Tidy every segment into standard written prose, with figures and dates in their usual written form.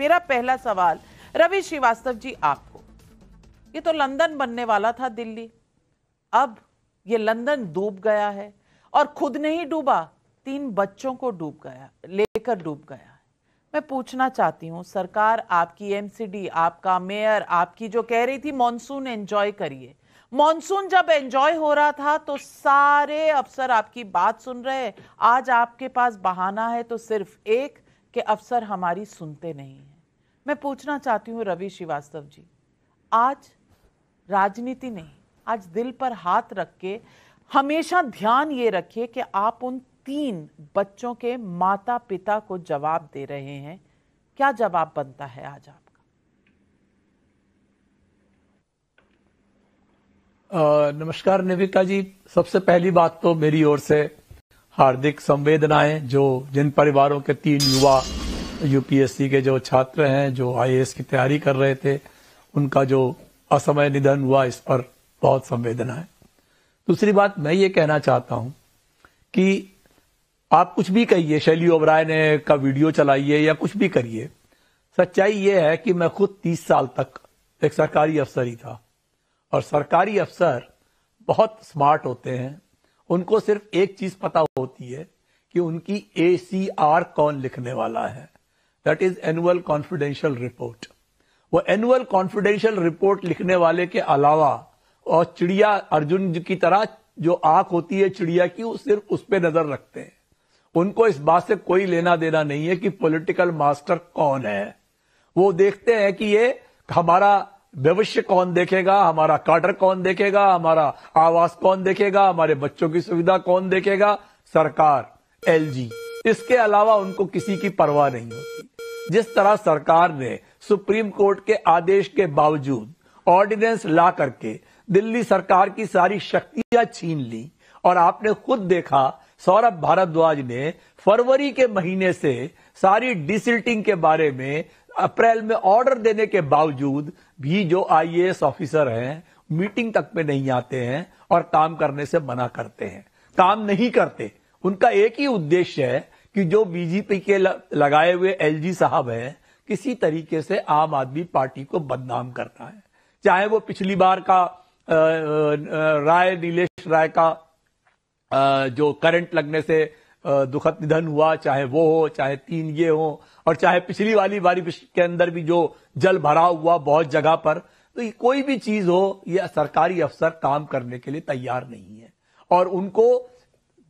मेरा पहला सवाल रवि श्रीवास्तव जी आपको, ये तो लंदन बनने वाला था दिल्ली, अब ये लंदन डूब गया है और खुद नहीं डूबा, 3 बच्चों को लेकर डूब गया है। मैं पूछना चाहती हूं, सरकार आपकी, एमसीडी, आपका मेयर, आपकी जो कह रही थी मॉनसून एंजॉय करिए, मॉनसून जब एंजॉय हो रहा था तो सारे अफसर आपकी बात सुन रहे। आज आपके पास बहाना है तो सिर्फ एक कि अफसर हमारी सुनते नहीं हैं। मैं पूछना चाहती हूं रवि श्रीवास्तव जी, आज राजनीति नहीं, आज दिल पर हाथ रख के हमेशा ध्यान ये रखिए कि आप उन 3 बच्चों के माता पिता को जवाब दे रहे हैं। क्या जवाब बनता है आज आपका? नमस्कार निविका जी, सबसे पहली बात तो मेरी ओर से हार्दिक संवेदनाएं जिन परिवारों के 3 युवा यूपीएससी के जो छात्र हैं, जो आईएएस की तैयारी कर रहे थे, उनका जो असमय निधन हुआ, इस पर बहुत संवेदनाएं। दूसरी बात मैं ये कहना चाहता हूं कि आप कुछ भी कहिए, शैली ओबराय ने का वीडियो चलाइए या कुछ भी करिए, सच्चाई ये है कि मैं खुद 30 साल तक एक सरकारी अफसर ही था और सरकारी अफसर बहुत स्मार्ट होते हैं। उनको सिर्फ एक चीज पता होती है कि उनकी ACR कौन लिखने वाला है, that is annual confidential report. वो एनुअल कॉन्फिडेंशियल रिपोर्ट लिखने वाले के अलावा, और चिड़िया अर्जुन की तरह जो आंख होती है चिड़िया की, वो सिर्फ उस पर नजर रखते हैं। उनको इस बात से कोई लेना देना नहीं है कि पॉलिटिकल मास्टर कौन है। वो देखते हैं कि ये हमारा भविष्य कौन देखेगा, हमारा काडर कौन देखेगा, हमारा आवास कौन देखेगा, हमारे बच्चों की सुविधा कौन देखेगा, सरकार, LG। इसके अलावा उनको किसी की परवाह नहीं होती। जिस तरह सरकार ने सुप्रीम कोर्ट के आदेश के बावजूद ऑर्डिनेंस ला करके दिल्ली सरकार की सारी शक्तियां छीन ली, और आपने खुद देखा सौरभ भारद्वाज ने फरवरी के महीने से सारी डिसिल्टिंग के बारे में अप्रैल में ऑर्डर देने के बावजूद भी जो आईएएस ऑफिसर हैं मीटिंग तक पे नहीं आते हैं और काम करने से मना करते हैं, काम नहीं करते। उनका एक ही उद्देश्य है कि जो बीजेपी के लगाए हुए LG साहब हैं, किसी तरीके से आम आदमी पार्टी को बदनाम करना है। चाहे वो पिछली बार का नीलेश राय का जो करंट लगने से दुखद निधन हुआ, चाहे वो हो, चाहे 3 ये हो, और चाहे पिछली वाली बारिश के अंदर भी जो जल भराव हुआ बहुत जगह पर, तो ये कोई भी चीज हो, ये सरकारी अफसर काम करने के लिए तैयार नहीं है। और उनको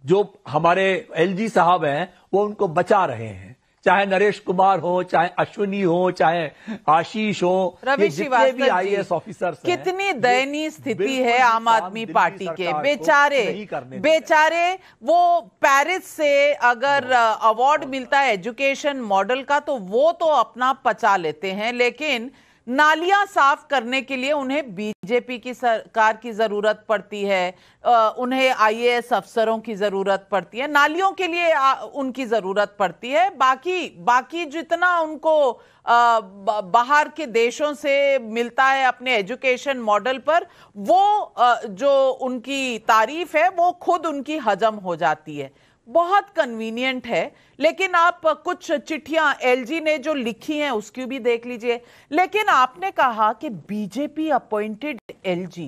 जो हमारे LG साहब हैं वो उनको बचा रहे हैं, चाहे नरेश कुमार हो, चाहे अश्विनी हो, चाहे आशीष हो, रवि श्रीवास्तव भी आईएएस ऑफिसर। कितनी दयनीय स्थिति है आम आदमी पार्टी के। बेचारे वो पेरिस से अगर अवार्ड मिलता है एजुकेशन मॉडल का तो वो तो अपना पचा लेते हैं, लेकिन नालियां साफ करने के लिए उन्हें बीजेपी की सरकार की जरूरत पड़ती है, उन्हें आईएएस अफसरों की जरूरत पड़ती है, नालियों के लिए उनकी जरूरत पड़ती है। बाकी जितना उनको बाहर के देशों से मिलता है अपने एजुकेशन मॉडल पर, वो जो उनकी तारीफ है वो खुद उनकी हजम हो जाती है। बहुत कन्वीनियंट है। लेकिन आप कुछ चिट्ठियां LG ने जो लिखी हैं उसकी भी देख लीजिए। लेकिन आपने कहा कि बीजेपी अपॉइंटेड LG,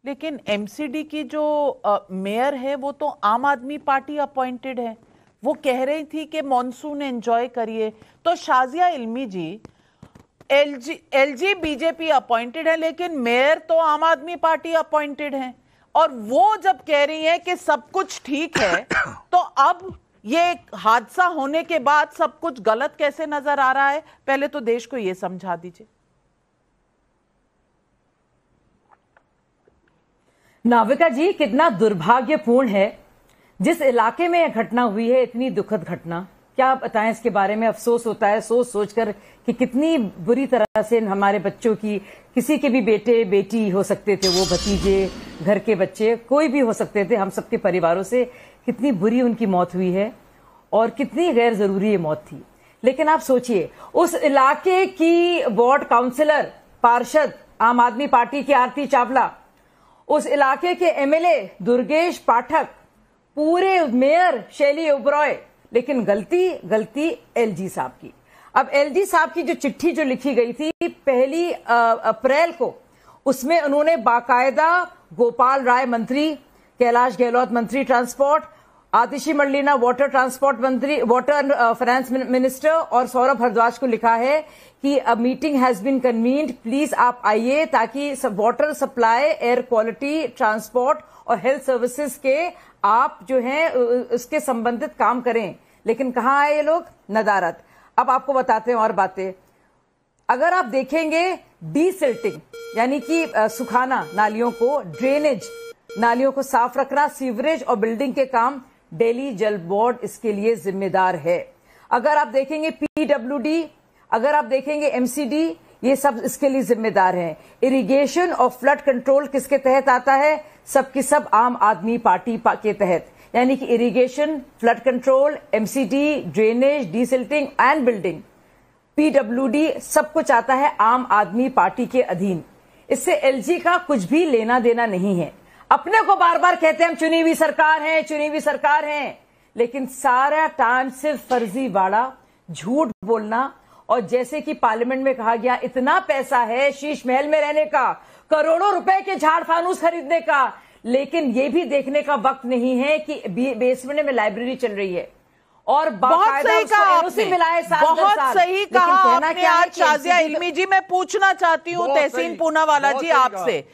लेकिन MCD की जो मेयर है वो तो आम आदमी पार्टी अपॉइंटेड है। वो कह रही थी कि मॉनसून एंजॉय करिए। तो शाजिया इल्मी जी, LG बीजेपी अपॉइंटेड है लेकिन मेयर तो आम आदमी पार्टी अपॉइंटेड है, और वो जब कह रही है कि सब कुछ ठीक है, तो अब ये हादसा होने के बाद सब कुछ गलत कैसे नजर आ रहा है? पहले तो देश को ये समझा दीजिए। नाविका जी, कितना दुर्भाग्यपूर्ण है जिस इलाके में यह घटना हुई है, इतनी दुखद घटना। क्या आप बताएं इसके बारे में? अफसोस होता है सोचकर कि कितनी बुरी तरह से हमारे बच्चों की, किसी के भी बेटे बेटी हो सकते थे, वो भतीजे, घर के बच्चे, कोई भी हो सकते थे, हम सबके परिवारों से कितनी बुरी उनकी मौत हुई है और कितनी गैर जरूरी ये मौत थी। लेकिन आप सोचिए, उस इलाके की वार्ड काउंसिलर, पार्षद आम आदमी पार्टी की आरती चावला, उस इलाके के MLA दुर्गेश पाठक, पूरे मेयर शैली ओबराय, लेकिन गलती LG साहब की। अब एलजी साहब की जो चिट्ठी जो लिखी गई थी 1 अप्रैल को, उसमें उन्होंने बाकायदा गोपाल राय मंत्री, कैलाश गहलोत मंत्री transport, Atishi Marlena water transport मंत्री, वाटर फाइनेंस मिनिस्टर और सौरभ भारद्वाज को लिखा है कि a meeting has been convened, please आप आइए ताकि water supply, air quality, transport और हेल्थ सर्विसेज के आप जो हैं उसके संबंधित काम करें। लेकिन कहां आए ये लोग? नदारत। अब आपको बताते हैं और बातें। अगर आप देखेंगे डीसिल्टिंग यानी कि सुखाना नालियों को, ड्रेनेज नालियों को साफ रखना, सीवरेज और बिल्डिंग के काम, दिल्ली जल बोर्ड इसके लिए जिम्मेदार है। अगर आप देखेंगे पीडब्ल्यूडी, अगर आप देखेंगे एमसीडी, ये सब इसके लिए जिम्मेदार हैं। इरिगेशन और फ्लड कंट्रोल किसके तहत आता है? सबकी सब आम आदमी पार्टी के तहत, यानी कि irrigation, flood control, MCD, drainage, desilting and building, PWD सब कुछ आता है आम आदमी पार्टी के अधीन। इससे एलजी का कुछ भी लेना देना नहीं है। अपने को बार बार कहते हैं हम चुनी हुई सरकार हैं, चुनी हुई सरकार हैं, लेकिन सारा टाइम सिर्फ फर्जीवाड़ा, झूठ बोलना। और जैसे कि पार्लियामेंट में कहा गया, इतना पैसा है शीश महल में रहने का, करोड़ों रुपए के झाड़ फानूस खरीदने का, लेकिन ये भी देखने का वक्त नहीं है कि बेसमेंट में लाइब्रेरी चल रही है और बहुत सही कहा आपने, बहुत सही कहा आपने। आज शाजिया इल्मी जी, मैं पूछना चाहती हूँ तहसीन पूनावाला जी आपसे,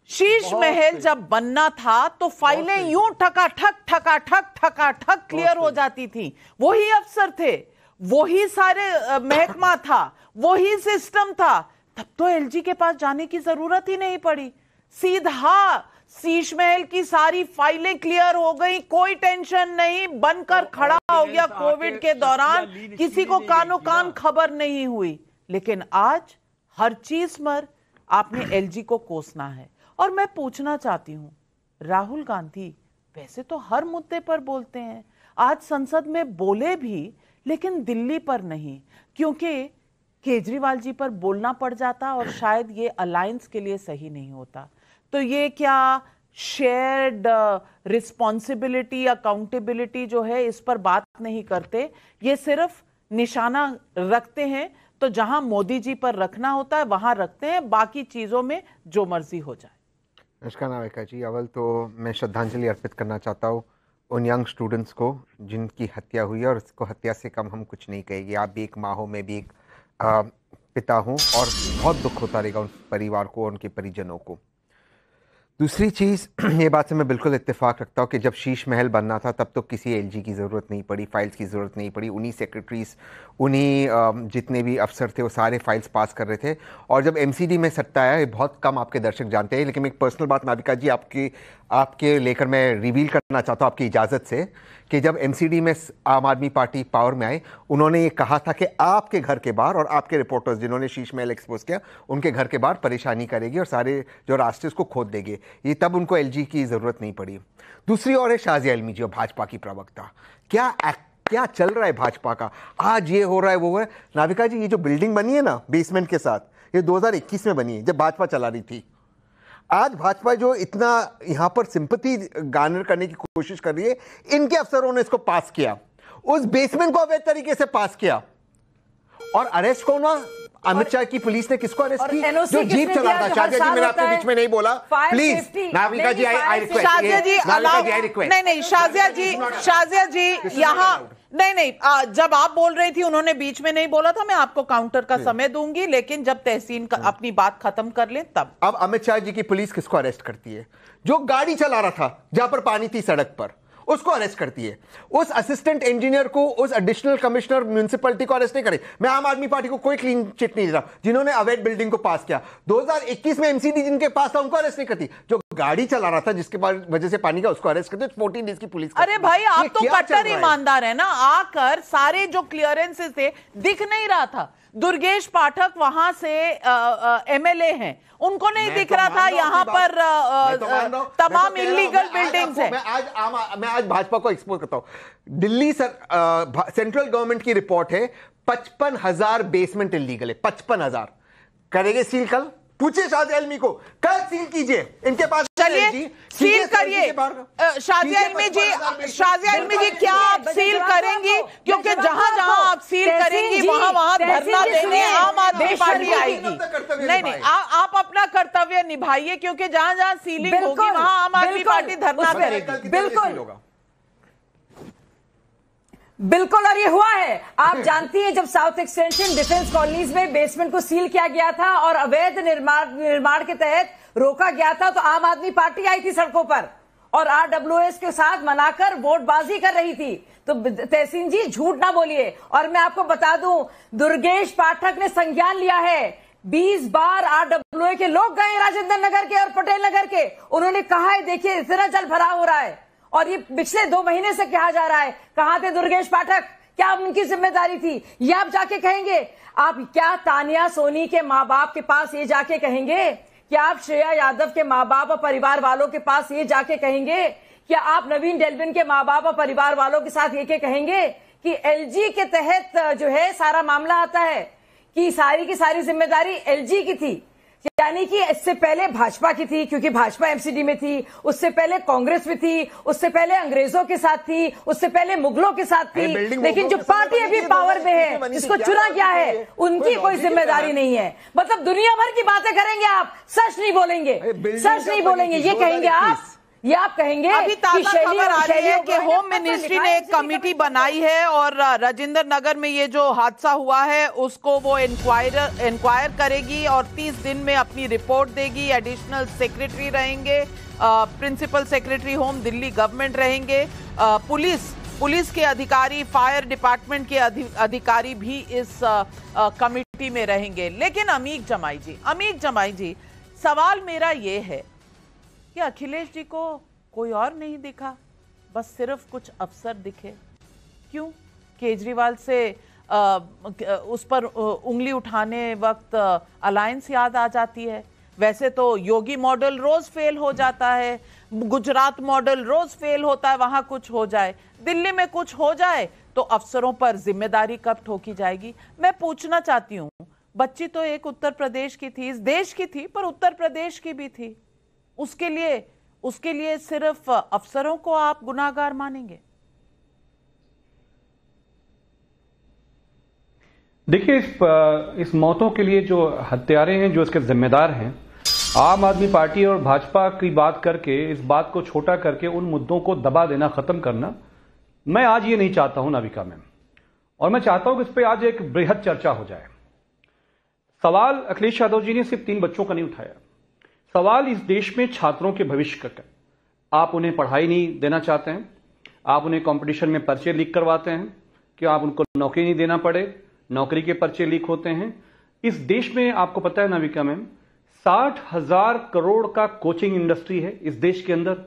शीश महल जब बनना था तो फाइलें यूं ठका ठक क्लियर हो जाती थी। वही अफसर थे, वही सारे महकमा था, वही सिस्टम था, तब तो एलजी के पास जाने की जरूरत ही नहीं पड़ी। सीधा शीश महल की सारी फाइलें क्लियर हो गई, कोई टेंशन नहीं, बनकर खड़ा हो गया। कोविड के दौरान किसी को कानो कान खबर नहीं हुई। लेकिन आज हर चीज पर आपने एलजी को कोसना है। और मैं पूछना चाहती हूं, राहुल गांधी वैसे तो हर मुद्दे पर बोलते हैं, आज संसद में बोले भी, लेकिन दिल्ली पर नहीं, क्योंकि केजरीवाल जी पर बोलना पड़ जाता और शायद ये अलायंस के लिए सही नहीं होता। तो ये क्या शेयर्ड रिस्पॉन्सिबिलिटी, अकाउंटेबिलिटी जो है, इस पर बात नहीं करते, ये सिर्फ निशाना रखते हैं। तो जहां मोदी जी पर रखना होता है वहां रखते हैं, बाकी चीजों में जो मर्जी हो जाए। नमस्कार नाविका जी, अव्वल तो मैं श्रद्धांजलि अर्पित करना चाहता हूँ उन यंग स्टूडेंट्स को जिनकी हत्या हुई है, और इसको हत्या से कम हम कुछ नहीं कहेंगे। आप भी एक माँ हो, मैं भी एक पिता हूँ, और बहुत दुख होता रहेगा उन परिवार को और उनके परिजनों को। दूसरी चीज़, ये बात से मैं बिल्कुल इत्तेफाक रखता हूँ कि जब शीश महल बनना था तब तो किसी एलजी की ज़रूरत नहीं पड़ी, फाइल्स की ज़रूरत नहीं पड़ी। उन्हीं सेक्रेटरीज, उन्हीं जितने भी अफसर थे वो सारे फाइल्स पास कर रहे थे। और जब एमसीडी में सट्टा आया, ये बहुत कम आपके दर्शक जानते हैं, लेकिन एक पर्सनल बात नाविका जी आपके लेकर मैं रिवील करना चाहता हूँ आपकी इजाज़त से, कि जब एमसीडी में आम आदमी पार्टी पावर में आए, उन्होंने ये कहा था कि आपके घर के बाहर, और आपके रिपोर्टर्स जिन्होंने शीश महल एक्सपोज किया, उनके घर के बाहर परेशानी करेगी और सारे जो रास्ते उसको खोद देंगे। ये तब उनको एलजी की ज़रूरत नहीं पड़ी। दूसरी ओर है शाजिया इल्मी जी, भाजपा की प्रवक्ता। क्या चल रहा है भाजपा का? आज ये हो रहा है, वो है। नाविका जी, ये जो बिल्डिंग बनी है ना बेसमेंट के साथ, ये 2021 में बनी है, जब भाजपा चला रही थी। आज भाजपा जो इतना यहां पर सिंपैथी गार्नर करने की कोशिश कर रही है, इनके अफसरों ने इसको पास किया, उस बेसमेंट को अवैध तरीके से पास किया। और अरेस्ट कौन हुआ? अमित शाह की पुलिस ने किसको अरेस्ट की? जो जीप चला रहा था। शाजिया जी, मैंने आपके बीच में नहीं बोला, please Navika ji, I request. Shazia ji, नहीं, शाजिया जी यहाँ नहीं, जब आप बोल रही थी उन्होंने बीच में नहीं बोला था। मैं आपको काउंटर का समय दूंगी, लेकिन जब तहसीन अपनी बात खत्म कर ले तब। अब अमित शाह जी की पुलिस किसको अरेस्ट करती है? जो गाड़ी चला रहा था जहां पर पानी थी सड़क पर, उसको अरेस्ट करती है। उस असिस्टेंट इंजीनियर को, उस एडिशनल कमिश्नर म्युनिसिपैलिटी को अरेस्ट नहीं करे। मैं आम आदमी पार्टी को कोई क्लीन चिट नहीं दे रहा। जिन्होंने अवैध बिल्डिंग को पास किया 2021 में, एमसीडी जिनके पास था, उनको अरेस्ट नहीं करती। जो गाड़ी चला रहा था जिसके वजह से पानी का, उसको अरेस्ट करते। 14 डेज की पुलिस। अरे भाई, आप तो कट्टर ईमानदार है ना। आकर सारे जो क्लियरेंसेस थे, दिख नहीं रहा था। दुर्गेश पाठक वहां से एमएलए हैं, उनको नहीं दिख रहा था यहाँ पर तमाम इलीगल बिल्डिंग्स हैं। मैं आज भाजपा को एक्सपोज करता हूं। दिल्ली सेंट्रल गवर्नमेंट की रिपोर्ट है 55,000 बेसमेंट इलीगल है। 55,000 करेंगे सील कल? पूछिए शाजिया इल्मी को, कल सील कीजिए इनके पास। चलिए सील करिए। शाजिया इल्मी जी, क्या आप सील करेंगी? क्योंकि जहां जहां आप आप सील करेंगी, वहां धरना देने आम आदमी पार्टी आएगी। नहीं, आप अपना कर्तव्य निभाइए, क्योंकि जहां जहां सीलिंग होगी वहां आम आदमी पार्टी धरना करेगी। बिल्कुल, और ये हुआ है। आप जानती हैं, जब साउथ एक्सटेंशन डिफेंस कॉलोनीज में बेसमेंट को सील किया गया था और अवैध निर्माण के तहत रोका गया था, तो आम आदमी पार्टी आई थी सड़कों पर और RWS के साथ मनाकर वोटबाजी कर रही थी। तो तहसीन जी झूठ ना बोलिए। और मैं आपको बता दूं, दुर्गेश पाठक ने संज्ञान लिया है। 20 बार RWA के लोग गए राजेंद्र नगर के और पटेल नगर के, उन्होंने कहा है देखिए इतना जल भराव हो रहा है, और ये पिछले 2 महीने से कहा जा रहा है। कहां थे दुर्गेश पाठक? क्या उनकी जिम्मेदारी थी? ये आप जाके कहेंगे? आप क्या तानिया सोनी के माँ बाप के पास ये जाके कहेंगे? क्या आप श्रेया यादव के माँ बाप और परिवार वालों के पास ये जाके कहेंगे? क्या आप नवीन डेल्विन के माँ बाप और परिवार वालों के साथ ये कहेंगे कि LG के तहत जो है सारा मामला आता है, कि सारी की सारी जिम्मेदारी LG की थी? यानी कि इससे पहले भाजपा की थी, क्योंकि भाजपा MCD में थी, उससे पहले कांग्रेस में थी, उससे पहले अंग्रेजों के साथ थी, उससे पहले मुगलों के साथ थी, लेकिन जो पार्टी अभी पावर में है, जिसको चुना गया है, उनकी कोई जिम्मेदारी नहीं है। मतलब दुनिया भर की बातें करेंगे आप, सच नहीं बोलेंगे, सच नहीं बोलेंगे। ये कहेंगे आप, ये आप कहेंगे? अभी ताजा खबर आ रही है कि होम मिनिस्ट्री ने एक कमेटी बनाई है और राजेंद्र नगर में ये जो हादसा हुआ है उसको वो इंक्वायर करेगी और 30 दिन में अपनी रिपोर्ट देगी। एडिशनल सेक्रेटरी रहेंगे, principal secretary home Delhi government रहेंगे, पुलिस के अधिकारी, फायर डिपार्टमेंट के अधिकारी भी इस कमेटी में रहेंगे। लेकिन अमीक जमाई जी, सवाल मेरा ये है कि अखिलेश जी को कोई और नहीं दिखा, बस सिर्फ कुछ अफसर दिखे। क्यों? केजरीवाल से उस पर उंगली उठाने वक्त अलायंस याद आ जाती है। वैसे तो योगी मॉडल रोज फेल हो जाता है, गुजरात मॉडल रोज फेल होता है, वहां कुछ हो जाए, दिल्ली में कुछ हो जाए तो अफसरों पर जिम्मेदारी कब ठोकी जाएगी। मैं पूछना चाहती हूँ, बच्ची तो एक उत्तर प्रदेश की थी, इस देश की थी, पर उत्तर प्रदेश की भी थी। उसके लिए सिर्फ अफसरों को आप गुनाहगार मानेंगे? देखिए, इस मौतों के लिए जो हत्यारे हैं, जो इसके जिम्मेदार हैं, आम आदमी पार्टी और भाजपा की बात करके, इस बात को छोटा करके उन मुद्दों को दबा देना, खत्म करना, मैं आज ये नहीं चाहता हूं नाविका मैम। और मैं चाहता हूं कि इस पर आज एक बृहद चर्चा हो जाए। सवाल अखिलेश यादव जी ने सिर्फ 3 बच्चों का नहीं उठाया, सवाल इस देश में छात्रों के भविष्य का। आप उन्हें पढ़ाई नहीं देना चाहते हैं, आप उन्हें कंपटीशन में पर्चे लीक करवाते हैं, कि आप उनको नौकरी नहीं देना पड़े, नौकरी के पर्चे लीक होते हैं। इस देश में आपको पता है नाविका मैम, 60,000 करोड़ का कोचिंग इंडस्ट्री है इस देश के अंदर।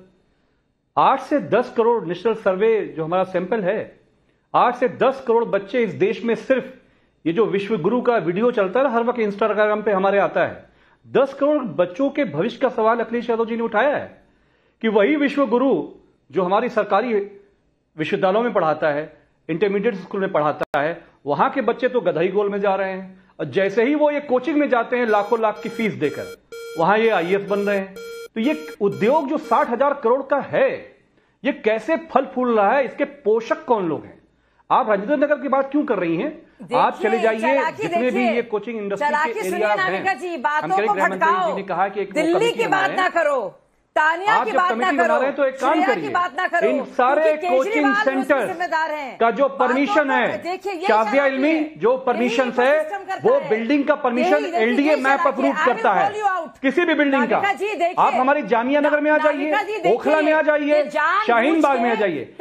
8 से 10 करोड़ नेशनल सर्वे जो हमारा सैंपल है, 8 से 10 करोड़ बच्चे इस देश में, सिर्फ ये जो विश्व गुरु का वीडियो चलता है हर वक्त इंस्टाग्राम पे हमारे आता है, 10 करोड़ बच्चों के भविष्य का सवाल अखिलेश यादव जी ने उठाया है कि वही विश्व गुरु जो हमारी सरकारी विश्वविद्यालयों में पढ़ाता है, इंटरमीडिएट स्कूल में पढ़ाता है, वहां के बच्चे तो गधई गोल में जा रहे हैं, और जैसे ही वो ये कोचिंग में जाते हैं लाखों लाख की फीस देकर, वहां ये IAS बन रहे हैं। तो ये उद्योग जो 60,000 करोड़ का है, ये कैसे फल फूल रहा है? इसके पोषक कौन लोग हैं? आप राजेंद्र नगर की बात क्यों कर रही हैं? आप चले जाइए जितने भी ये कोचिंग इंडस्ट्री के एरियाज हैं, बातों को भटकाओ, ने कहा कि दिल्ली की बात ना करो, तानिया की बात ना करो, तो एक काम करिए, इन सारे कोचिंग सेंटर का जो परमिशन है, शाजिया इल्मी जो परमिशन है, वो बिल्डिंग का परमिशन LDA मैप अप्रूव करता है, किसी भी बिल्डिंग का। आप हमारी जामिया नगर में आ जाइए, ओखला में आ जाइए, शाहीन बाग में आ जाइए,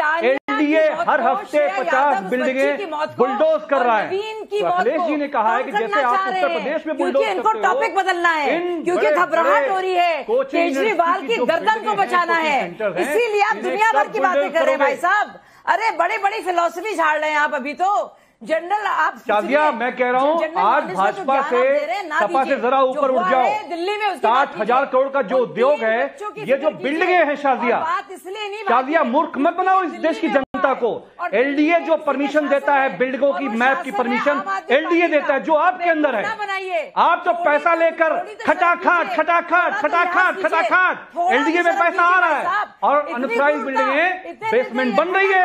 LDA हर हफ्ते 50 बिल्डिंगें बुलडोज कर रहा है। तो अखिलेश जी ने कहा है कि जैसे आप उत्तर प्रदेश में बुलडोज करते हो, इनको टॉपिक बदलना है, क्योंकि घबराहट हो रही है, केजरीवाल की गर्दन को बचाना है, इसीलिए आप दुनिया भर की बातें कर रहे हैं भाई साहब। अरे बड़ी बड़ी फिलॉसफी झाड़ रहे हैं आप। अभी तो जनरल आप शाजिया, मैं कह रहा हूं आज भाजपा से, सपा से जरा ऊपर उठ जाओ। दिल्ली में 60,000 करोड़ का जो उद्योग है, ये जो बिल्डिंगें हैं शाजिया, मूर्ख मत बनाओ इस देश की जनता जनता को। एलडीए जो परमिशन देता है बिल्डिंगों की मैप की परमिशन एलडीए देता है, जो आपके अंदर है। आप तो पैसा लेकर खटाखट खटाखट खटाखट खटाखट एलडीए में पैसा आ रहा है और अनऑथराइज्ड बिल्डिंगें बेसमेंट बन रही है,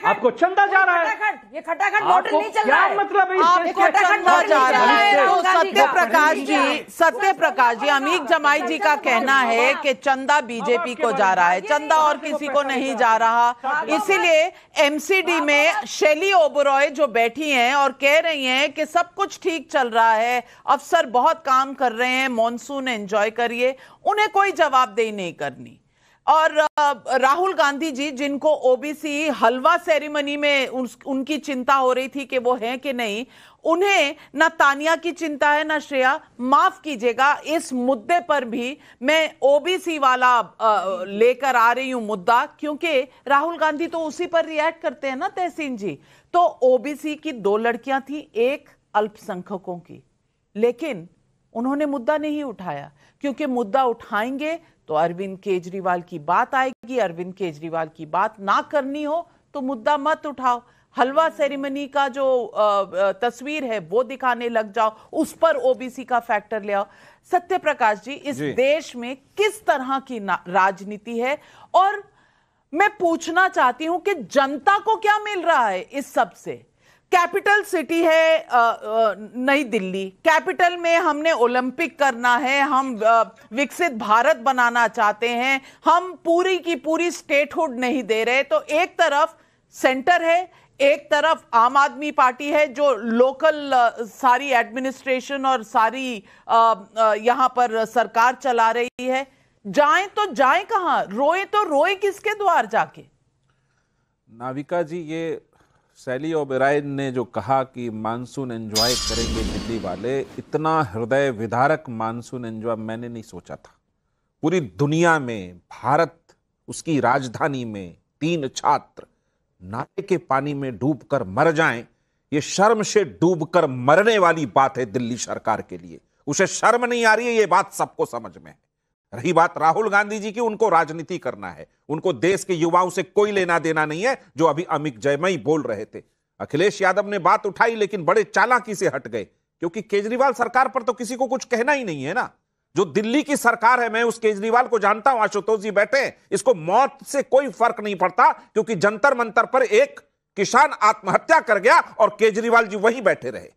आपको चंदा जा रहा है। ये खटाखट मॉडल नहीं चल रहा है, मतलब आपको चंदा जा रहा है। तो सत्य प्रकाश जी, अमीक जमाई जी का कहना है कि चंदा बीजेपी को जा रहा है, चंदा और किसी को नहीं जा रहा। इसीलिए एमसीडी में शैली ओबरॉय जो बैठी हैं और कह रही हैं कि सब कुछ ठीक चल रहा है, अफसर बहुत काम कर रहे हैं, मॉनसून एंजॉय करिए, उन्हें कोई जवाबदेही नहीं करनी। और राहुल गांधी जी, जिनको ओबीसी हलवा सेरेमनी में उनकी चिंता हो रही थी कि वो हैं कि नहीं, उन्हें ना तानिया की चिंता है ना श्रेया। माफ कीजिएगा, इस मुद्दे पर भी मैं ओबीसी वाला लेकर आ रही हूं मुद्दा, क्योंकि राहुल गांधी तो उसी पर रिएक्ट करते हैं ना तहसीन जी। तो ओबीसी की 2 लड़कियां थी, एक अल्पसंख्यकों की, लेकिन उन्होंने मुद्दा नहीं उठाया, क्योंकि मुद्दा उठाएंगे तो अरविंद केजरीवाल की बात आएगी। अरविंद केजरीवाल की बात ना करनी हो तो मुद्दा मत उठाओ। हलवा सेरेमनी का जो तस्वीर है वो दिखाने लग जाओ, उस पर ओबीसी का फैक्टर ले आओ। सत्य प्रकाश जी, इस देश में किस तरह की राजनीति है? और मैं पूछना चाहती हूं कि जनता को क्या मिल रहा है इस सब से? कैपिटल सिटी है नई दिल्ली, कैपिटल में हमने ओलंपिक करना है, हम विकसित भारत बनाना चाहते हैं, हम पूरी की पूरी स्टेटहुड नहीं दे रहे। तो एक तरफ सेंटर है, एक तरफ आम आदमी पार्टी है जो लोकल सारी एडमिनिस्ट्रेशन और सारी यहां पर सरकार चला रही है। जाएं तो जाएं कहां, रोए तो रोए किसके द्वार जाके? नाविका जी, ये शैली ओबेरॉय ने जो कहा कि मानसून एंजॉय करेंगे दिल्ली वाले, इतना हृदय विदारक मानसून एंजॉय मैंने नहीं सोचा था। पूरी दुनिया में, भारत उसकी राजधानी में 3 छात्र नाले के पानी में डूबकर मर जाएं, ये शर्म से डूबकर मरने वाली बात है दिल्ली सरकार के लिए। उसे शर्म नहीं आ रही है, ये बात सबको समझ में है। रही बात राहुल गांधी जी की, उनको राजनीति करना है, उनको देश के युवाओं से कोई लेना देना नहीं है, जो अभी अमित जयमई बोल रहे थे। अखिलेश यादव ने बात उठाई लेकिन बड़े चालाकी से हट गए, क्योंकि केजरीवाल सरकार पर तो किसी को कुछ कहना ही नहीं है ना। जो दिल्ली की सरकार है, मैं उस केजरीवाल को जानता हूं, आशुतोष जी बैठे हैं, इसको मौत से कोई फर्क नहीं पड़ता, क्योंकि जंतर मंतर पर एक किसान आत्महत्या कर गया और केजरीवाल जी वहीं बैठे रहे।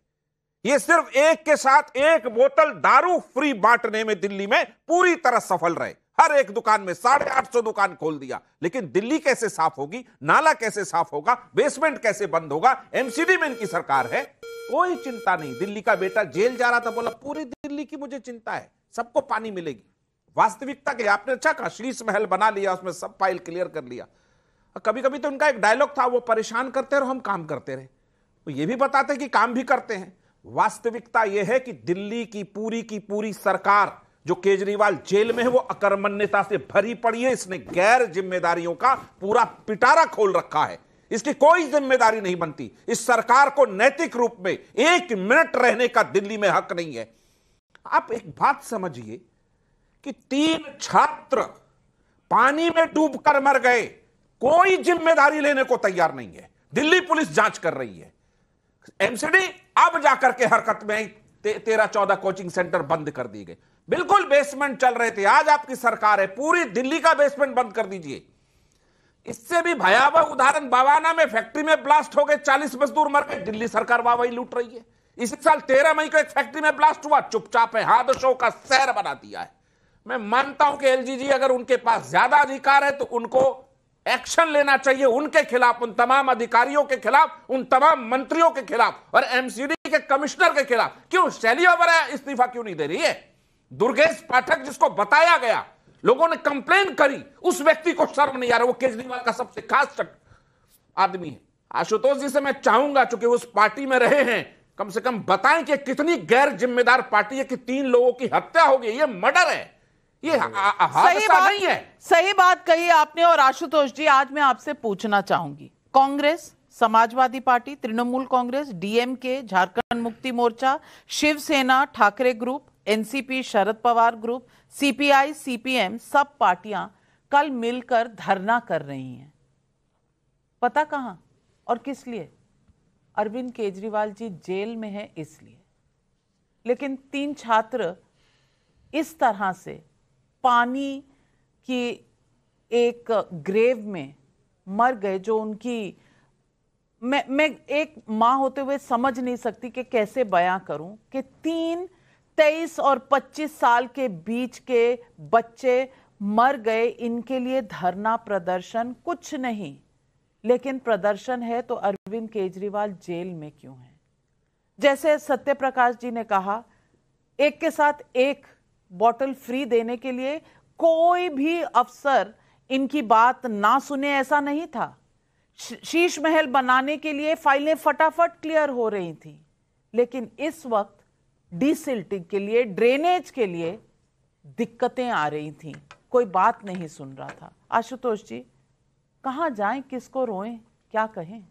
ये सिर्फ एक के साथ एक बोतल दारू फ्री बांटने में दिल्ली में पूरी तरह सफल रहे। हर एक दुकान में 850 दुकान खोल दिया, लेकिन दिल्ली कैसे साफ होगी, नाला कैसे साफ होगा, बेसमेंट कैसे बंद होगा, एमसीडी में इनकी सरकार है, कोई चिंता नहीं। दिल्ली का बेटा जेल जा रहा था, बोला पूरी दिल्ली की मुझे चिंता है, सबको पानी मिलेगी। वास्तविकता के आपने अच्छा कहा, शीश महल बना लिया, उसमें सब फाइल क्लियर कर लिया। कभी कभी तो उनका एक डायलॉग था, वो परेशान करते रहो हम काम करते रहे, तो ये भी बताते कि काम भी करते हैं। वास्तविकता यह है कि दिल्ली की पूरी सरकार, जो केजरीवाल जेल में है, वो अकर्मण्यता से भरी पड़ी है। इसने गैर जिम्मेदारियों का पूरा पिटारा खोल रखा है, इसकी कोई जिम्मेदारी नहीं बनती। इस सरकार को नैतिक रूप में 1 मिनट रहने का दिल्ली में हक नहीं है। आप एक बात समझिए कि 3 छात्र पानी में डूबकर मर गए, कोई जिम्मेदारी लेने को तैयार नहीं है। दिल्ली पुलिस जांच कर रही है, एमसीडी अब जाकर के हरकत में 13-14 कोचिंग सेंटर बंद कर दिए गए। बिल्कुल बेसमेंट चल रहे थे, आज आपकी सरकार है, पूरी दिल्ली का बेसमेंट बंद कर दीजिए। इससे भी भयावह उदाहरण, बवाना में फैक्ट्री में ब्लास्ट हो गए, 40 मजदूर मर गए, दिल्ली सरकार वाहवाही लूट रही है। इसी साल 13 मई को एक फैक्ट्री में ब्लास्ट हुआ, चुपचाप है, हादसों का शहर बना दिया है। मैं मानता हूं कि एलजीजी अगर उनके पास ज्यादा अधिकार है तो उनको एक्शन लेना चाहिए, उनके खिलाफ, उन तमाम अधिकारियों के खिलाफ, उन तमाम मंत्रियों के खिलाफ और एमसीडी के कमिश्नर के खिलाफ। क्यों शैली ओबेरॉय इस्तीफा क्यों नहीं दे रही है? दुर्गेश पाठक, जिसको बताया गया, लोगों ने कंप्लेन करी, उस व्यक्ति को शर्म नहीं आ रहा। वो केजरीवाल का सबसे खास आदमी है। आशुतोष जी से मैं चाहूंगा, चूंकि उस पार्टी में रहे हैं, कम से कम बताएं कि कितनी गैर जिम्मेदार पार्टी है कि 3 लोगों की हत्या हो गई। ये मर्डर है, ये हादसा नहीं है। सही बात कही आपने। और आशुतोष जी, आज मैं आपसे पूछना चाहूंगी, Congress, Samajwadi party, Trinamool Congress, DMK, Jharkhand Mukti Morcha, Shiv Sena, Thackeray group, NCP, Sharad Pawar group, CPI, CPM, सब पार्टियां कल मिलकर धरना कर रही हैं। पता कहां और किस लिए? अरविंद केजरीवाल जी जेल में है इसलिए। लेकिन 3 छात्र इस तरह से पानी की एक ग्रेव में मर गए जो उनकी मैं एक मां होते हुए समझ नहीं सकती कि कैसे बयां करूं कि 3, 23 और 25 साल के बीच के बच्चे मर गए। इनके लिए धरना प्रदर्शन कुछ नहीं, लेकिन प्रदर्शन है तो अरविंद केजरीवाल जेल में क्यों है? जैसे सत्य प्रकाश जी ने कहा, एक के साथ एक बॉटल फ्री देने के लिए कोई भी अफसर इनकी बात ना सुने ऐसा नहीं था। शीश महल बनाने के लिए फाइलें फटाफट क्लियर हो रही थी, लेकिन इस वक्त डीसिल्टिंग के लिए, ड्रेनेज के लिए दिक्कतें आ रही थी, कोई बात नहीं सुन रहा था। आशुतोष जी, कहां जाएं, किसको रोएं, क्या कहें?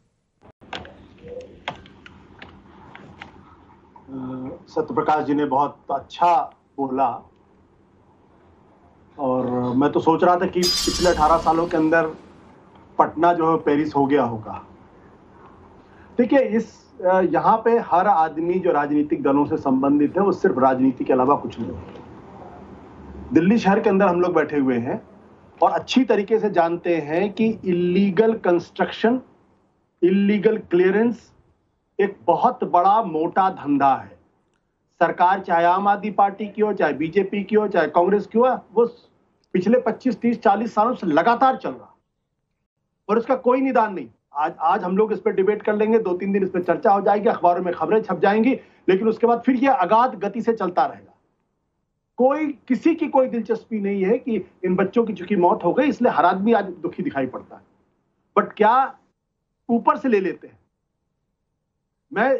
सत्यप्रकाश जी ने बहुत अच्छा बोला और मैं तो सोच रहा था कि पिछले 18 सालों के अंदर पटना जो है पेरिस हो गया होगा। देखिए, यहाँ पे हर आदमी जो राजनीतिक दलों से संबंधित है वो सिर्फ राजनीति के अलावा कुछ नहीं है। दिल्ली शहर के अंदर हम लोग बैठे हुए हैं और अच्छी तरीके से जानते हैं कि इलीगल कंस्ट्रक्शन, इलीगल क्लियरेंस एक बहुत बड़ा मोटा धंधा है। सरकार चाहे आम आदमी पार्टी की हो, चाहे बीजेपी की हो, चाहे कांग्रेस की हो, वो पिछले 25, 30, 40 सालों से लगातार चल रहा और इसका कोई निदान नहीं। आज हम लोग इस पर डिबेट कर लेंगे, 2-3 दिन इस पर चर्चा हो जाएगी, अखबारों में खबरें छप जाएंगी, लेकिन उसके बाद फिर यह अगाध गति से चलता रहेगा। किसी की कोई दिलचस्पी नहीं है कि इन बच्चों की चूंकि मौत हो गई इसलिए हर आदमी आज दुखी दिखाई पड़ता है, बट क्या ऊपर से ले लेते हैं।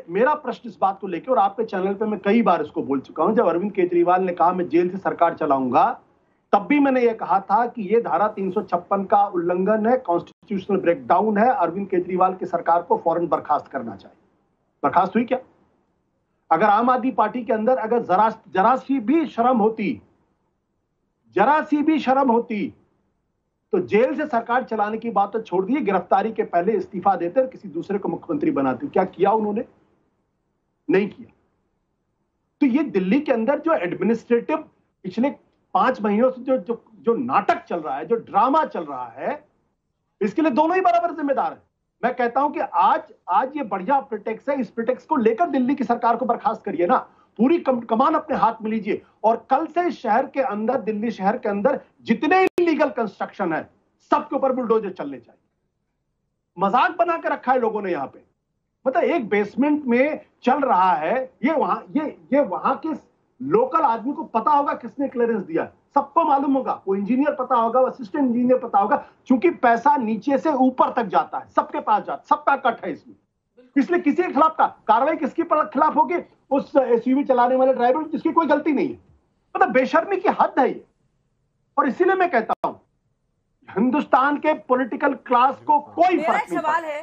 मेरा प्रश्न इस बात को लेकर, और आपके चैनल पे मैं कई बार इसको बोल चुका हूं, जब अरविंद केजरीवाल ने कहा मैं जेल से सरकार चलाऊंगा, तब भी मैंने ये कहा था कि ये धारा 356 का उल्लंघन है, कॉन्स्टिट्यूशनल ब्रेकडाउन है। अरविंद केजरीवाल की सरकार को फौरन बर्खास्त करना चाहिए। बर्खास्त हुई क्या? अगर आम आदमी पार्टी के अंदर अगर जरा सी भी शर्म होती तो जेल से सरकार चलाने की बात तो छोड़ दी, गिरफ्तारी के पहले इस्तीफा देते और किसी दूसरे को मुख्यमंत्री बनाते। क्या किया उन्होंने? नहीं किया। तो ये दिल्ली के अंदर जो एडमिनिस्ट्रेटिव पिछले 5 महीनों से जो नाटक चल रहा है, जो ड्रामा चल रहा है, इसके लिए दोनों ही बराबर जिम्मेदार है। मैं कहता हूं कि आज ये बढ़िया प्रिटेक्स है, इस प्रिटेक्स को लेकर दिल्ली की सरकार को बर्खास्त करिए ना, पूरी कमान अपने हाथ में लीजिए और कल से शहर के अंदर, दिल्ली शहर के अंदर जितने इलीगल कंस्ट्रक्शन है सबके ऊपर बुलडोजर चलने चाहिए। मजाक बना के रखा है लोगों ने यहां पे, मतलब एक बेसमेंट में चल रहा है, ये वहां के लोकल आदमी को पता होगा किसने क्लियरेंस दिया, सबको मालूम होगा, वो इंजीनियर पता होगा, असिस्टेंट इंजीनियर पता होगा, क्योंकि पैसा नीचे से ऊपर तक जाता है, सबके पास जाता है, सबका कट है इसमें। इसलिए किसी के खिलाफ कार्रवाई किसके खिलाफ होगी? उस एसयूवी चलाने वाले ड्राइवर जिसकी कोई गलती नहीं है। मतलब बेशर्मी की हद है ये। और इसीलिए मैं कहता हूं हिंदुस्तान के पॉलिटिकल क्लास को कोई फर्क नहीं पड़ता,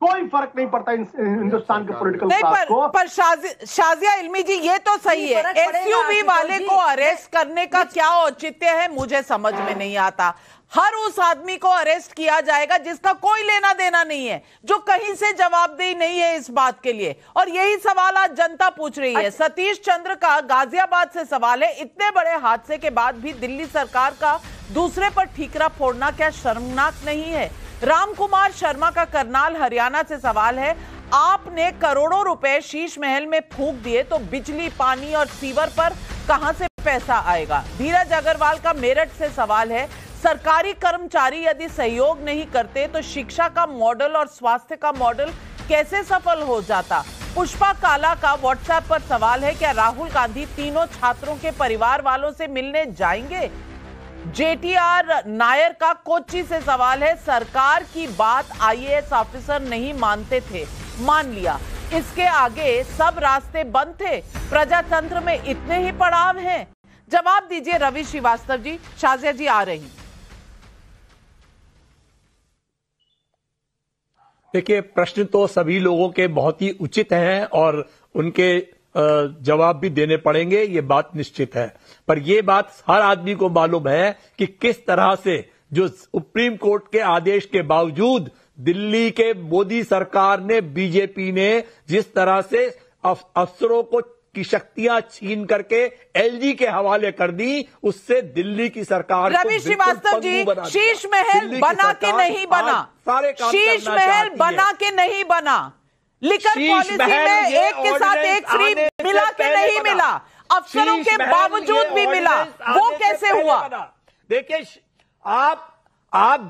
कोई फर्क नहीं पड़ता हिंदुस्तान के पॉलिटिकल क्लास को। पर शाजिया इल्मी जी, ये तो सही है, एसयूवी वाले को अरेस्ट करने का क्या औचित्य है मुझे समझ में नहीं आता। हर उस आदमी को अरेस्ट किया जाएगा जिसका कोई लेना देना नहीं है, जो कहीं से जवाबदेही नहीं है इस बात के लिए। और यही सवाल आज जनता पूछ रही है। सतीश चंद्र का गाजियाबाद से सवाल है, इतने बड़े हादसे के बाद भी दिल्ली सरकार का दूसरे पर ठीकरा फोड़ना क्या शर्मनाक नहीं है? राम कुमार शर्मा का करनाल हरियाणा से सवाल है, आपने करोड़ों रुपए शीश महल में फूंक दिए तो बिजली, पानी और सीवर पर कहां से पैसा आएगा? धीरज अग्रवाल का मेरठ से सवाल है, सरकारी कर्मचारी यदि सहयोग नहीं करते तो शिक्षा का मॉडल और स्वास्थ्य का मॉडल कैसे सफल हो जाता? पुष्पा काला का व्हाट्सएप पर सवाल है, क्या राहुल गांधी तीनों छात्रों के परिवार वालों से मिलने जाएंगे? जेटीआर नायर का कोच्चि से सवाल है, सरकार की बात आईएएस ऑफिसर नहीं मानते थे, मान लिया, इसके आगे सब रास्ते बंद थे, प्रजातंत्र में इतने ही पड़ाव हैं? जवाब दीजिए रवि श्रीवास्तव जी। शाजिया जी आ रही। देखिए, प्रश्न तो सभी लोगों के बहुत ही उचित हैं और उनके जवाब भी देने पड़ेंगे, ये बात निश्चित है। पर यह बात हर आदमी को मालूम है कि किस तरह से जो सुप्रीम कोर्ट के आदेश के बावजूद दिल्ली के मोदी सरकार ने, बीजेपी ने जिस तरह से अफसरों को की शक्तियां छीन करके एलजी के हवाले कर दी, उससे दिल्ली की सरकार रवि श्रीवास्तव जी, शीश महल बना के नहीं बना, शीश महल बना के नहीं बना, लिकर पॉलिसी में एक के साथ एक फ्री मिला के नहीं मिला, अफसरों के बावजूद भी मिला, वो कैसे हुआ? देखिए, आप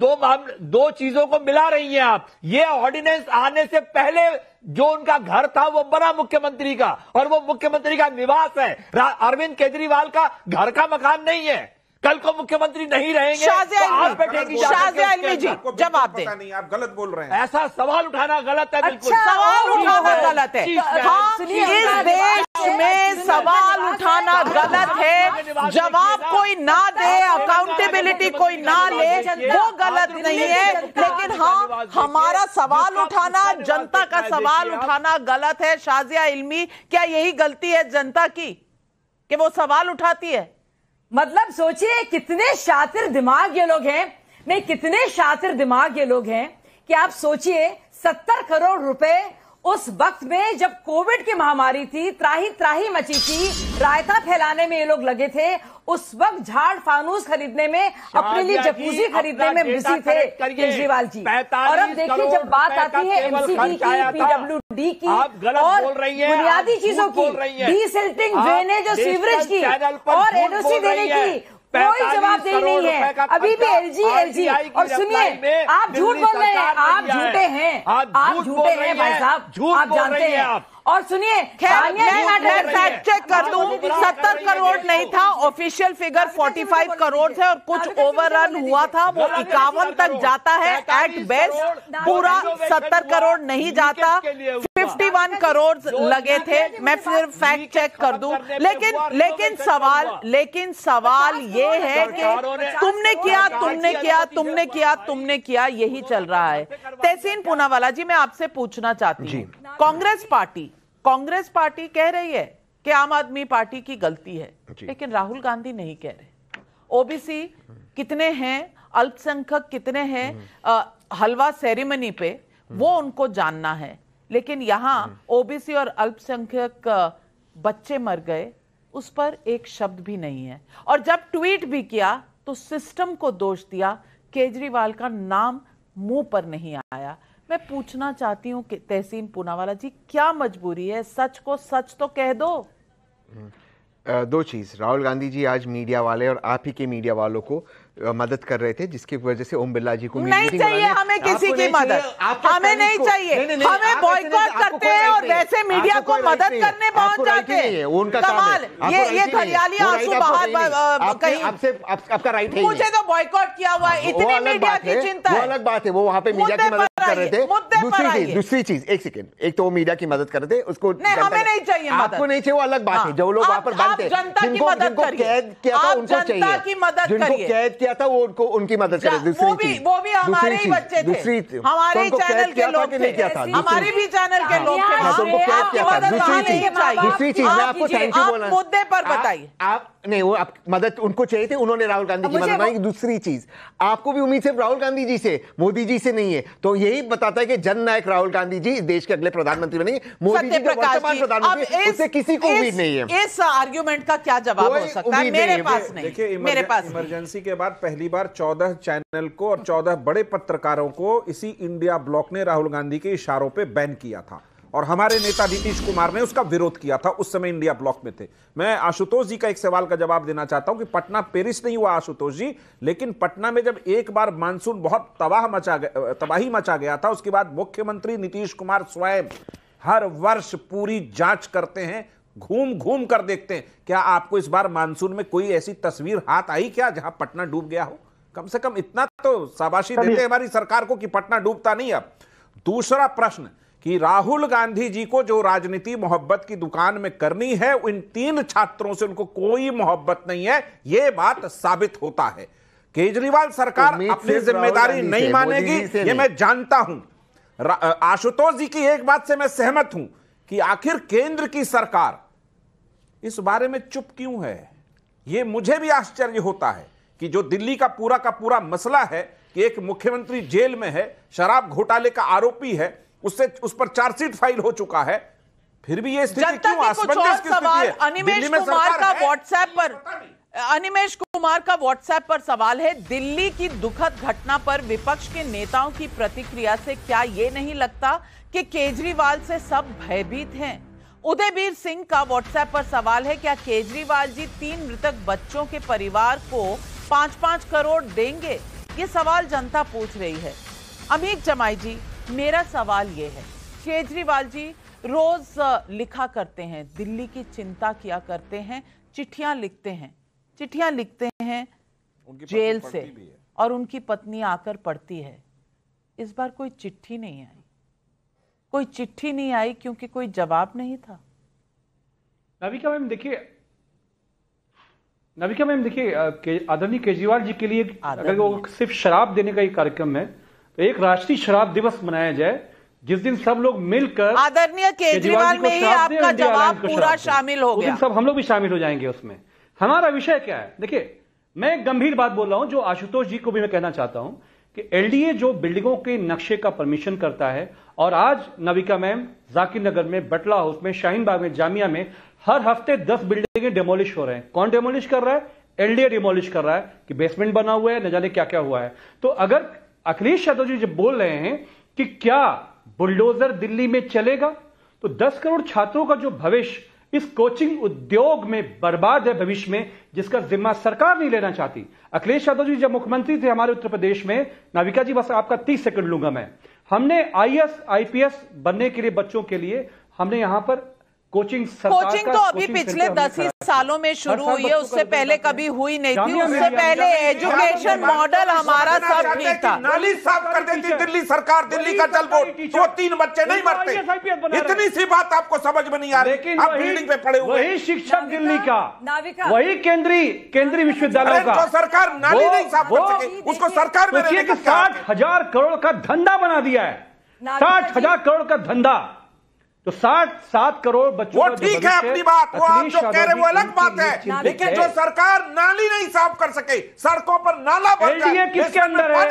दो चीजों को मिला रही हैं आप। ये ऑर्डिनेंस आने से पहले जो उनका घर था वो बना मुख्यमंत्री का, और वो मुख्यमंत्री का निवास है। अरविंद केजरीवाल का घर का मकान नहीं है। कल को मुख्यमंत्री नहीं रहेंगे तो आप बैठेगी। शाज़िया इल्मी जी जवाब दें। नहीं, आप गलत बोल रहे हैं। ऐसा सवाल उठाना गलत है। बिल्कुल सवाल उठाना गलत है। हाँ, इस देश में सवाल उठाना गलत है। जवाब कोई ना दे, अकाउंटेबिलिटी कोई ना ले, वो गलत नहीं है। लेकिन हाँ, हमारा सवाल उठाना, जनता का सवाल उठाना गलत है। शाज़िया इल्मी, क्या यही गलती है जनता की कि वो सवाल उठाती है? मतलब सोचिए कितने शातिर दिमाग ये लोग हैं, नहीं कितने शातिर दिमाग ये लोग हैं कि आप सोचिए 70 करोड़ रुपए उस वक्त में जब कोविड की महामारी थी, त्राही त्राही मची थी, रायता फैलाने में ये लोग लगे थे। उस वक्त झाड़ फानूस खरीदने में, अपने लिए जकूजी खरीदने में बिजी थे केजरीवाल जी। और अब देखिए जब बात आती है एमसीडी की, पीडब्ल्यूडी की और बुनियादी चीजों की, डीसिल्टिंग, ड्रेनेज और सीवरेज की और एनओसी देने की कोई जवाबदेही नहीं है। अभी भी एलजी और सुनिए, आप झूठ बोल रहे हैं, आप झूठे हैं, आप झूठे हैं भाई साहब, आप जानते हैं। और सुनिए, मैं फैक्ट चेक कर दूं, 70 करोड़ नहीं था, ऑफिशियल फिगर 45 करोड़ थे और कुछ ओवररन हुआ था, वो 51 तक जाता है एट बेस्ट, पूरा 70 करोड़ नहीं जाता, 51 करोड़ लगे थे। मैं फिर फैक्ट चेक कर दूं, लेकिन सवाल ये है कि तुमने किया, यही चल रहा है। तहसीन पूनावाला जी, मैं आपसे पूछना चाहती हूँ, कांग्रेस पार्टी कह रही है कि आम आदमी पार्टी की गलती है, लेकिन राहुल गांधी नहीं कह रहे। ओबीसी कितने हैं, अल्पसंख्यक कितने हैं, हलवा सेरेमनी पे वो उनको जानना है, लेकिन यहां ओबीसी और अल्पसंख्यक बच्चे मर गए, उस पर एक शब्द भी नहीं है। और जब ट्वीट भी किया तो सिस्टम को दोष दिया, केजरीवाल का नाम मुंह पर नहीं आया। मैं पूछना चाहती हूं कि तहसीन पूनावाला जी, क्या मजबूरी है? सच को सच तो कह दो। दो चीज़, राहुल गांधी जी आज मीडिया वाले और आप ही के मीडिया वालों को मदद कर रहे थे, जिसकी वजह से ओम बिरला जी को नहीं चाहिए हमें किसी की मदद, हमें नहीं चाहिए, हमें बॉयकॉट करते हैं और वैसे मीडिया को मदद करने पहुंच जाते हैं। उनका कमाल, ये खलियाली आंसू बाहर कहीं, आपका राइट है। मुझे तो बॉयकॉट किया हुआ है, इतनी मीडिया की चिंता है, वो अलग बात है, वो वहां पे मीडिया की मदद कर रहे थे। दूसरी चीज, एक सेकेंड, एक तो वो मीडिया की मदद कर रहे थे, उसको हमें नहीं चाहिए, आपको नहीं चाहिए, वो अलग बात है। जो लोग वहां पर बंद थे, जिनको कैद किया था उनको चाहिए, जिनको कैद किया था वो उनकी मदद करें। दूसरी चीज, वो भी हमारे ही बच्चे थे, हमारे ही चैनल के लोग थे, हमारे भी चैनल के लोग थे। दूसरी चीज, मैं आपको थैंक यू बोला, मुद्दे पर बताइए। आप नहीं, वो आप मदद उनको चाहिए थी, उन्होंने राहुल गांधी की मदद मांगी। दूसरी चीज, आपको भी उम्मीद सिर्फ राहुल गांधी जी से, मोदी जी से नहीं है, तो यही बताता है कि जननायक राहुल गांधी जी देश के अगले प्रधानमंत्री बनेंगे। मोदी जी जो वर्तमान प्रधानमंत्री, उससे किसी को उम्मीद नहीं है। इस आर्ग्यूमेंट का क्या जवाब हो सकता है? मेरे पास नहीं। देखिए, मेरे पास इमरजेंसी के बाद पहली बार 14 चैनल को और 14 बड़े पत्रकारों को इसी इंडिया ब्लॉक ने राहुल गांधी के इशारों पे बैन किया था, और हमारे नेता नीतीश कुमार ने उसका विरोध किया था, उस समय इंडिया ब्लॉक में थे। मैं आशुतोष जी का एक सवाल का जवाब देना चाहता हूं कि पटना पेरिस नहीं हुआ आशुतोष जी, लेकिन पटना में जब एक बार मानसून बहुत तबाही मचा गया था, उसके बाद मुख्यमंत्री नीतीश कुमार स्वयं हर वर्ष पूरी जांच करते हैं, घूम घूम कर देखते हैं। क्या आपको इस बार मानसून में कोई ऐसी तस्वीर हाथ आई क्या जहां पटना डूब गया हो? कम से कम इतना तो शाबाशी देते हमारी सरकार को कि पटना डूबता नहीं। अब दूसरा प्रश्न कि राहुल गांधी जी को जो राजनीति मोहब्बत की दुकान में करनी है, इन 3 छात्रों से उनको कोई मोहब्बत नहीं है, यह बात साबित होता है। केजरीवाल सरकार अपनी जिम्मेदारी नहीं मानेगी, ये मैं जानता हूं। आशुतोष जी की एक बात से मैं सहमत हूं कि आखिर केंद्र की सरकार इस बारे में चुप क्यों है। यह मुझे भी आश्चर्य होता है कि जो दिल्ली का पूरा मसला है, कि एक मुख्यमंत्री जेल में है, शराब घोटाले का आरोपी है, उस पर चार्जशीट फाइल हो चुका है, फिर भी ये स्थिति क्यों? असमंजस की स्थिति है। अनिमेश कुमार का व्हाट्सएप पर अनिमेश कुमार का व्हाट्सएप पर सवाल है, दिल्ली की दुखद घटना पर विपक्ष के नेताओं की प्रतिक्रिया से क्या ये नहीं लगता कि केजरीवाल से सब भयभीत हैं? उदयवीर सिंह का व्हाट्सएप पर सवाल है, क्या केजरीवाल जी 3 मृतक बच्चों के परिवार को 5-5 करोड़ देंगे? ये सवाल जनता पूछ रही है। अमीक जमाई जी, मेरा सवाल ये है, केजरीवाल जी रोज लिखा करते हैं, दिल्ली की चिंता किया करते हैं, चिट्ठियां लिखते हैं जेल से, और उनकी पत्नी आकर पढ़ती है। इस बार कोई चिट्ठी नहीं आई, क्योंकि कोई जवाब नहीं था। नाविका मैम देखिए आदरणीय केजरीवाल जी के लिए अगर वो सिर्फ शराब देने का ही कार्यक्रम है, तो एक राष्ट्रीय शराब दिवस मनाया जाए, जिस दिन सब लोग मिलकर आदरणीय केजरीवाल में ही आपका जवाब पूरा शामिल हो गया। सब हम लोग भी शामिल हो जाएंगे उसमें। हमारा विषय क्या है? देखिए, मैं एक गंभीर बात बोल रहा हूं, जो आशुतोष जी को भी मैं कहना चाहता हूं कि एलडीए जो बिल्डिंगों के नक्शे का परमिशन करता है, और आज नविका मैम जाकिर नगर में, बटला हाउस में, शाहीन बाग में, जामिया में हर हफ्ते 10 बिल्डिंगें डेमोलिश हो रहे हैं। कौन डेमोलिश कर रहा है? एलडीए डेमोलिश कर रहा है कि बेसमेंट बना हुआ है, न जाने क्या क्या हुआ है। तो अगर अखिलेश यादव जी जब बोल रहे हैं कि क्या बुलडोजर दिल्ली में चलेगा, तो 10 करोड़ छात्रों का जो भविष्य इस कोचिंग उद्योग में बर्बाद है भविष्य में, जिसका जिम्मा सरकार नहीं लेना चाहती। अखिलेश यादव जी जब मुख्यमंत्री थे हमारे उत्तर प्रदेश में, नाविका जी बस आपका 30 सेकंड लूंगा मैं, हमने आईएएस आईपीएस बनने के लिए बच्चों के लिए हमने यहां पर कोचिंग तो अभी पिछले 10 ही सालों में शुरू हुई है, उससे पहले कभी हुई नहीं थी। उससे पहले एजुकेशन मॉडल हमारा सब ठीक था। नाली साफ कर देती दिल्ली सरकार, दिल्ली का जल बोर्ड, तो 3 बच्चे नहीं मरते। इतनी सी बात आपको समझ में नहीं आ रही। आप बिल्डिंग पे पड़े हुए, वही शिक्षक दिल्ली का, वही केंद्रीय विश्वविद्यालय का, सरकार नाली नहीं साफ कर सके, उसको सरकार में 60,000 करोड़ का धंधा बना दिया है। 60,000 करोड़ का धंधा, तो 7 करोड़ बच्चों, वो ठीक है अपनी बात, वो आप जो कह रहे हैं वो अलग बात है, लेकिन जो सरकार नाली नहीं साफ कर सके, सड़कों पर नाला बन जाए, किसके अंदर है?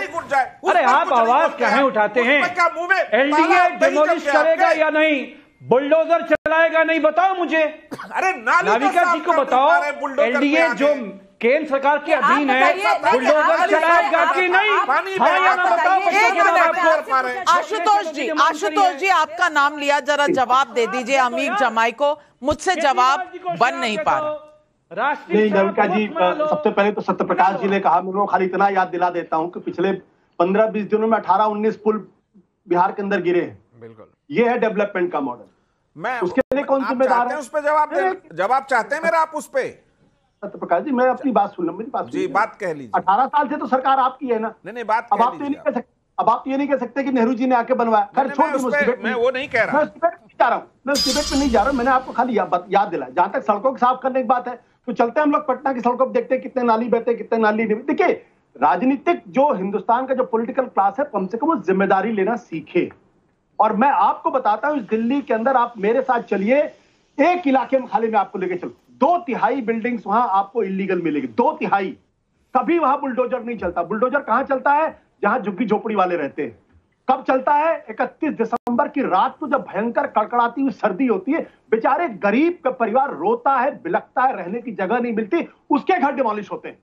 अरे आप आवाज कहां उठाते हैं? एलडीए डेमोलिश करेगा या नहीं? बुलडोजर चलाएगा नहीं? बताओ मुझे। अरे नाविका जी को बताओ, एलडीए जो केंद्र सरकार के अधीन है, बुलडोजर चलाएगा कि नहीं? हाँ या ना बताओ। आशुतोष जी आपका नाम लिया, जरा जवाब दे दीजिए अमीक जमाई को, मुझसे जवाब बन नहीं पा रहा। नहीं नविका जी, सबसे पहले तो सत्यप्रकाश जी ने कहा, मैं खाली इतना याद दिला देता हूं कि पिछले 15-20 दिनों में 18-19 पुल बिहार के अंदर गिरे हैं। बिल्कुल, ये है डेवलपमेंट का मॉडल। मैं उसके लिए कौन जिम्मेदार है? उस पर जवाब चाहते हैं मेरा आप उस पे? सत्यप्रकाश जी, मैं अपनी बात सुन लो, मेरी बात जी, बात कह लीजिए। 18 साल से तो सरकार आपकी है ना। नहीं बात अब आप तो ये नहीं कह सकते, अब आप ये नहीं कह सकते कि नेहरू जी ने आके बनवाया। खैर छोड़, मैं वो नहीं कह रहा, मैं उस डिबेट में जा रहा हूँ, मैं उस डिबेट में नहीं जा रहा हूँ। मैंने आपको खाली याद दिलाया। जहां तक सड़कों को साफ करने की बात है, तो चलते हैं हम लोग पटना की सड़कों पर, देखते हैं कितने नाली बहते, कितने नाली नहीं। देखिए, राजनीतिक जो हिंदुस्तान का जो पॉलिटिकल क्लास है, कम से कम वो जिम्मेदारी लेना सीखे। और मैं आपको बताता हूं, दिल्ली के अंदर आप मेरे साथ चलिए, एक इलाके में खाली मैं आपको लेके चलूं, 2/3 बिल्डिंग्स वहां आपको इलीगल मिलेगी। 2/3 कभी वहां बुलडोजर नहीं चलता। बुलडोजर कहां चलता है? जहां झुग्गी झोपड़ी वाले रहते हैं। कब चलता है? 31 दिसंबर की रात को, जब भयंकर कड़कड़ाती हुई सर्दी होती है, बेचारे गरीब का परिवार रोता है, बिलखता है, रहने की जगह नहीं मिलती, उसके घर डिमोलिश होते हैं।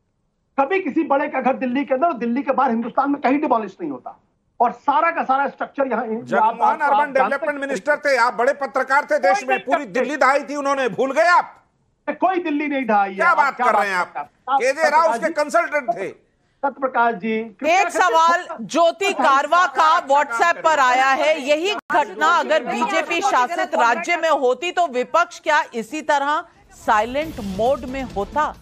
कभी किसी बड़े का घर दिल्ली के अंदर, दिल्ली के बाहर हिंदुस्तान में कहीं डिमोलिश नहीं होता। और सारा का सारा स्ट्रक्चर यहाँ, जगमोहन अर्बन डेवलपमेंट मिनिस्टर थे, आप बड़े पत्रकार थे देश में, पूरी दिल्ली दहाई थी उन्होंने, भूल गए आप? कोई दिल्ली नहीं ढाई। क्या बात कर रहे हैं आप? केजे राव उसके कंसल्टेंट थे। सत्यप्रकाश जी, एक सवाल ज्योति कारवा का व्हाट्सएप पर आया है, यही घटना अगर बीजेपी शासित राज्य में होती तो विपक्ष क्या इसी तरह साइलेंट मोड में होता?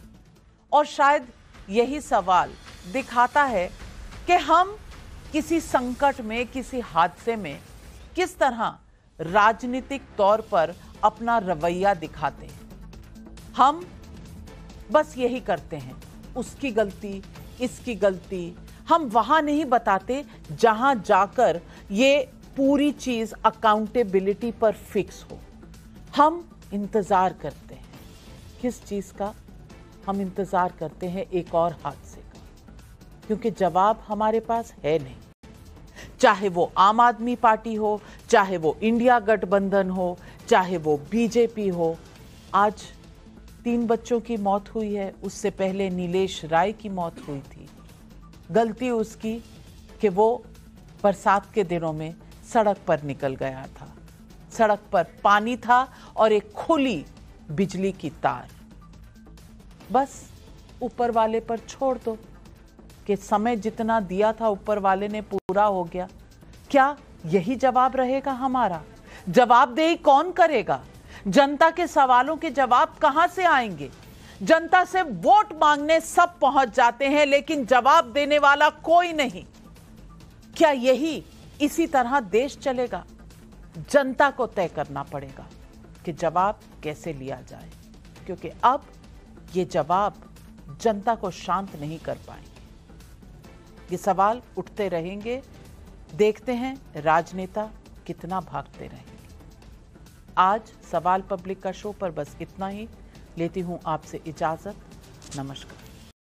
और शायद यही सवाल दिखाता है कि हम किसी संकट में, किसी हादसे में किस तरह राजनीतिक तौर पर अपना रवैया दिखाते हैं। हम बस यही करते हैं, उसकी गलती, इसकी गलती, हम वहां नहीं बताते जहां जाकर ये पूरी चीज अकाउंटेबिलिटी पर फिक्स हो। हम इंतजार करते हैं, किस चीज का? हम इंतजार करते हैं एक और हादसे का। क्योंकि जवाब हमारे पास है नहीं। चाहे वो आम आदमी पार्टी हो, चाहे वो इंडिया गठबंधन हो, चाहे वो बीजेपी हो। आज 3 बच्चों की मौत हुई है, उससे पहले नीलेश राय की मौत हुई थी। गलती उसकी कि वो बरसात के दिनों में सड़क पर निकल गया था। सड़क पर पानी था और एक खुली बिजली की तार। बस ऊपर वाले पर छोड़ दो कि समय जितना दिया था ऊपर वाले ने पूरा हो गया। क्या यही जवाब रहेगा हमारा? जवाबदेही कौन करेगा? जनता के सवालों के जवाब कहां से आएंगे? जनता से वोट मांगने सब पहुंच जाते हैं, लेकिन जवाब देने वाला कोई नहीं। क्या यही इसी तरह देश चलेगा? जनता को तय करना पड़ेगा कि जवाब कैसे लिया जाए, क्योंकि अब ये जवाब जनता को शांत नहीं कर पाएंगे। ये सवाल उठते रहेंगे। देखते हैं राजनेता कितना भागते रहेंगे। आज सवाल पब्लिक का शो पर बस इतना ही। लेती हूं आपसे इजाजत। नमस्कार।